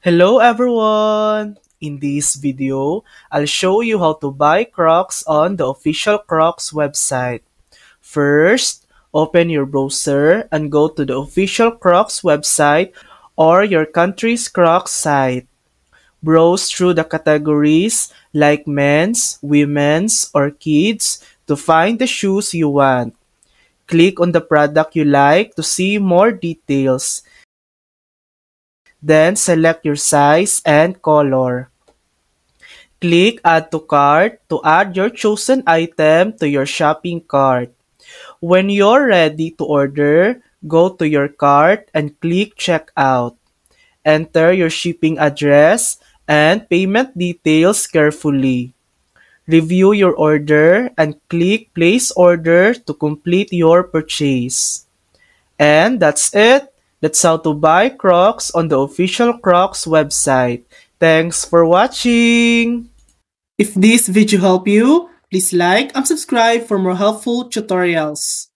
Hello everyone! In this video, I'll show you how to buy Crocs on the official Crocs website. First, open your browser and go to the official Crocs website or your country's Crocs site. Browse through the categories like men's, women's, or kids to find the shoes you want. Click on the product you like to see more details. Then select your size and color. Click Add to Cart to add your chosen item to your shopping cart. When you're ready to order, go to your cart and click Checkout. Enter your shipping address and payment details carefully. Review your order and click Place Order to complete your purchase. And that's it. That's how to buy Crocs on the official Crocs website. Thanks for watching! If this video helped you, please like and subscribe for more helpful tutorials.